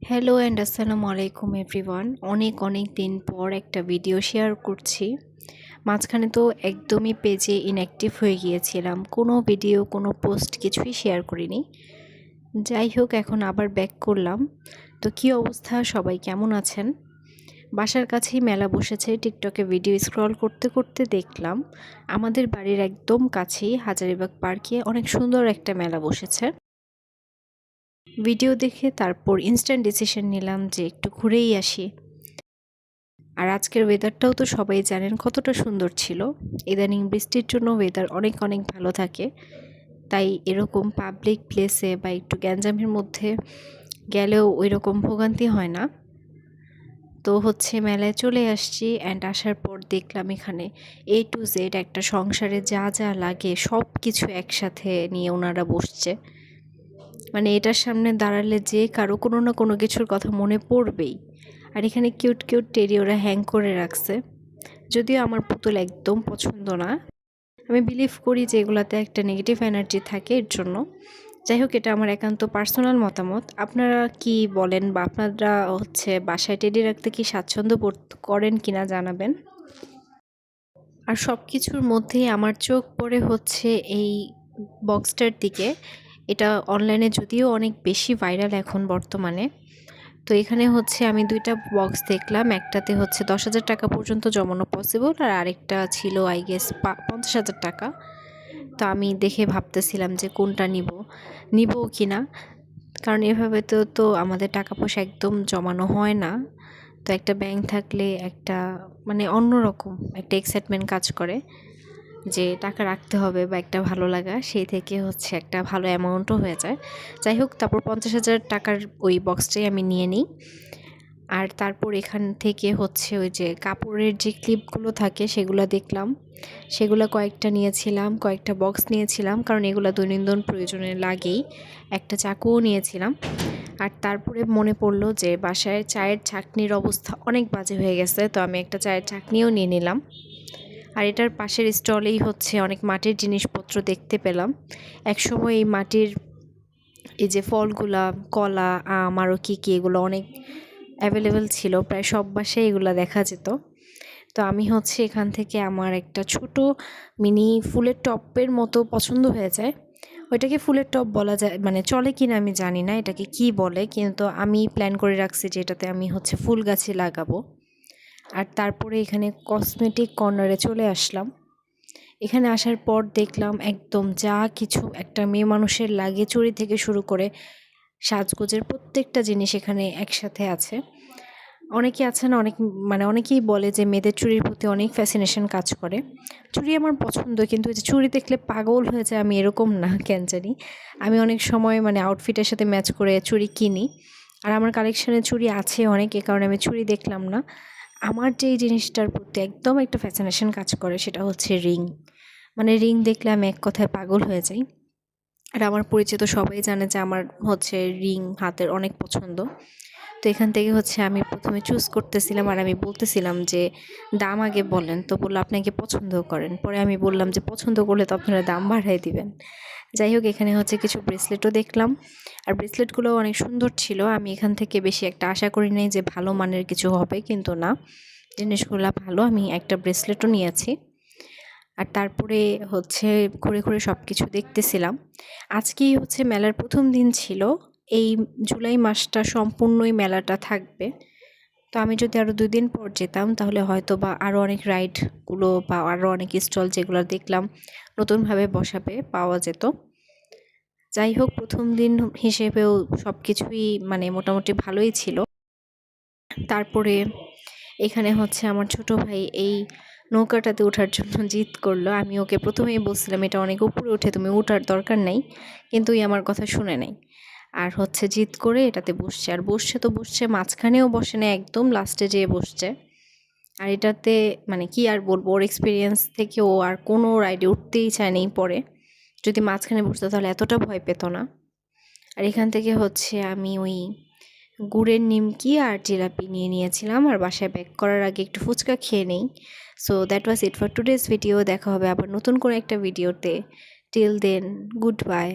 Hello and আসসালামু আলাইকুম everyone. অনেক অনেক দিন পর একটা ভিডিও শেয়ার করছি। মাঝখানে তো একদমই পেজে ইনঅ্যাক্টিভ হয়ে গিয়েছিলাম, কোনো ভিডিও কোনো পোস্ট কিছুই শেয়ার করিনি। যাই হোক, এখন আবার ব্যাক করলাম। তো কী অবস্থা, সবাই কেমন আছেন? বাসার কাছেই মেলা বসেছে। টিকটকে ভিডিও স্ক্রল করতে করতে দেখলাম আমাদের বাড়ির একদম কাছেই হাজারীবাগ পার্কে অনেক সুন্দর একটা মেলা বসেছে। ভিডিও দেখে তারপর ইনস্ট্যান্ট ডিসিশন নিলাম যে একটু ঘুরেই আসি। আর আজকের ওয়েদারটাও তো সবাই জানেন কতটা সুন্দর ছিল। ইদানিং বৃষ্টির জন্য ওয়েদার অনেক অনেক ভালো থাকে, তাই এরকম পাবলিক প্লেসে বা একটু গ্যাঞ্জামের মধ্যে গেলেও ওই রকম ভোগান্তি হয় না। তো মেলায় চলে আসছি, অ্যান্ড আসার পর দেখলাম এখানে A to Z একটা সংসারে যা যা লাগে সব কিছু একসাথে নিয়ে ওনারা বসছে। মানে এটার সামনে দাঁড়ালে যে কারো কোনো না কোনো কিছুর কথা মনে পড়বেই। আর এখানে কিউট কিউট টেডি ওরা হ্যাং করে রাখছে। যদিও আমার পুতুল একদম পছন্দ না, আমি বিলিভ করি যে এগুলাতে একটা নেগেটিভ এনার্জি থাকে এর জন্য। যাই হোক, এটা আমার একান্ত পার্সোনাল মতামত। আপনারা কি বলেন, বা আপনারা বাসায় টেডি রাখতে কি স্বাচ্ছন্দ্য বোধ করেন কিনা জানাবেন। আর সব কিছুর মধ্যেই আমার চোখ পড়ে এই বক্সটার দিকে। এটা অনলাইনে যদিও অনেক বেশি ভাইরাল এখন বর্তমানে। তো এখানে আমি দুইটা বক্স দেখলাম, একটাতে 10,000 টাকা পর্যন্ত জমানো পসিবল, আর আরেকটা ছিল আই গেস 50,000 টাকা। তো আমি দেখে ভাবতেছিলাম যে কোনটা নিব কি না, কারণ এভাবে তো আমাদের টাকা পয়সা একদম জমানো হয় না। তো একটা ব্যাংক থাকলে একটা অন্যরকম একটা এক্সাইটমেন্ট কাজ করে যে টাকা রাখতে হবে, বা একটা ভালো লাগা সেই থেকে একটা ভালো অ্যামাউন্টও হয়ে যায়। যাই হোক, তারপর 50,000 টাকার ওই বক্সটাই আমি নিয়ে নিই। আর তারপর এখান থেকে ওই যে কাপড়ের যে ক্লিপগুলো থাকে সেগুলো দেখলাম, সেগুলো কয়েকটা নিয়েছিলাম, কয়েকটা বক্স নিয়েছিলাম, কারণ এগুলো দৈনন্দিন প্রয়োজনে লাগেই। একটা চাকুও নিয়েছিলাম। আর তারপরে মনে পড়লো যে বাসায় চায়ের ছাঁকনির অবস্থা অনেক বাজে হয়ে গেছে, তো আমি একটা চায়ের ছাঁকনিও নিয়ে নিলাম। আর এটার পাশের স্টলেই অনেক মাটির জিনিসপত্র দেখতে পেলাম। একসময় এই মাটির এই যে ফলগুলা, কলা, আম, আরও কী এগুলো অনেক অ্যাভেলেবেল ছিল, প্রায় সব বাসায় এগুলো দেখা যেত। তো আমি এখান থেকে আমার একটা ছোট মিনি ফুলের টপের মতো পছন্দ হয়ে যায়। ওইটাকে ফুলের টপ বলা যায়, চলে কিনা আমি জানি না এটাকে কি বলে, কিন্তু আমি প্ল্যান করে রাখছি যে এটাতে আমি ফুল গাছে লাগাবো। আর তারপরে এখানে কসমেটিক কর্নারে চলে আসলাম। এখানে আসার পর দেখলাম একদম যা কিছু একটা মেয়ে মানুষের লাগে, চুড়ি থেকে শুরু করে সাজগোজের প্রত্যেকটা জিনিস এখানে একসাথে আছে। অনেকে আছে না, অনেকেই বলে যে মেয়েদের চুড়ির প্রতি অনেক ফ্যাসিনেশন কাজ করে। চুড়ি আমার পছন্দ, কিন্তু যে চুড়ি দেখলে পাগল হয়ে যায় আমি এরকম না, কেন জানি। আমি অনেক সময় আউটফিটের সাথে ম্যাচ করে চুড়ি কিনি, আর আমার কালেকশানে চুড়ি আছে অনেক, এ কারণে আমি চুড়ি দেখলাম না। আমার যেই জিনিসটার প্রতি একদম একটা ফ্যাসিনেশন কাজ করে সেটা রিং। রিং দেখলে আমি এক কথায় পাগল হয়ে যাই। আর আমার পরিচিত সবাই জানে যে আমার রিং হাতের অনেক পছন্দ। তো এখান থেকে আমি প্রথমে চুজ করতেছিলাম, আর আমি বলতেছিলাম যে দাম আগে বলেন। তো বললো আপনি আগে পছন্দ করেন। পরে আমি বললাম যে পছন্দ করলে তো আপনারা দাম বাড়াই দিবেন। যাই হোক, এখানে কিছু ব্রেসলেটও দেখলাম, আর ব্রেসলেটগুলোও অনেক সুন্দর ছিল। আমি এখান থেকে বেশি একটা আশা করি নাই যে ভালো মানের কিছু হবে, কিন্তু না, জিনিসগুলো ভালো। আমি একটা ব্রেসলেটও নিয়েছি। আর তারপরে ঘুরে ঘুরে সব কিছু দেখতেছিলাম। আজকেই মেলার প্রথম দিন ছিল। এই জুলাই মাসটা সম্পূর্ণই মেলাটা থাকবে। তো আমি যদি আরও 2 দিন পর যেতাম তাহলে হয়তো বা আরও অনেক রাইডগুলো বা আরও অনেক স্টল যেগুলো দেখলাম নতুনভাবে বসাবে পাওয়া যেত। যাই হোক, প্রথম দিন হিসেবেও সব কিছুই মোটামুটি ভালোই ছিল। তারপরে এখানে আমার ছোট ভাই এই নৌকাটাতে ওঠার জন্য জিদ করলো। আমি ওকে প্রথমেই বলছিলাম এটা অনেক উপরে উঠে, তুমি ওঠার দরকার নাই, কিন্তু আমার কথা শুনে নাই। আর জিদ করে এটাতে বসছে, আর বসছে মাঝখানেও বসে না, একদম লাস্টে যেয়ে বসছে। আর এটাতে কি আর বলবো, ওর এক্সপিরিয়েন্স থেকে ও আর কোনো রাইডে উঠতেই চায় নেই। পরে যদি মাঝখানে বসতো তাহলে এতটা ভয় পেত না। আর এখান থেকে আমি ওই গুড়ের নিমকি আর জিলাপি নিয়ে নিয়েছিলাম, আর বাসায় ব্যাক করার আগে একটু ফুচকা খেয়ে নেই। So that was it for today's video. দেখা হবে আবার নতুন কোনো একটা ভিডিওতে। Till then, good by.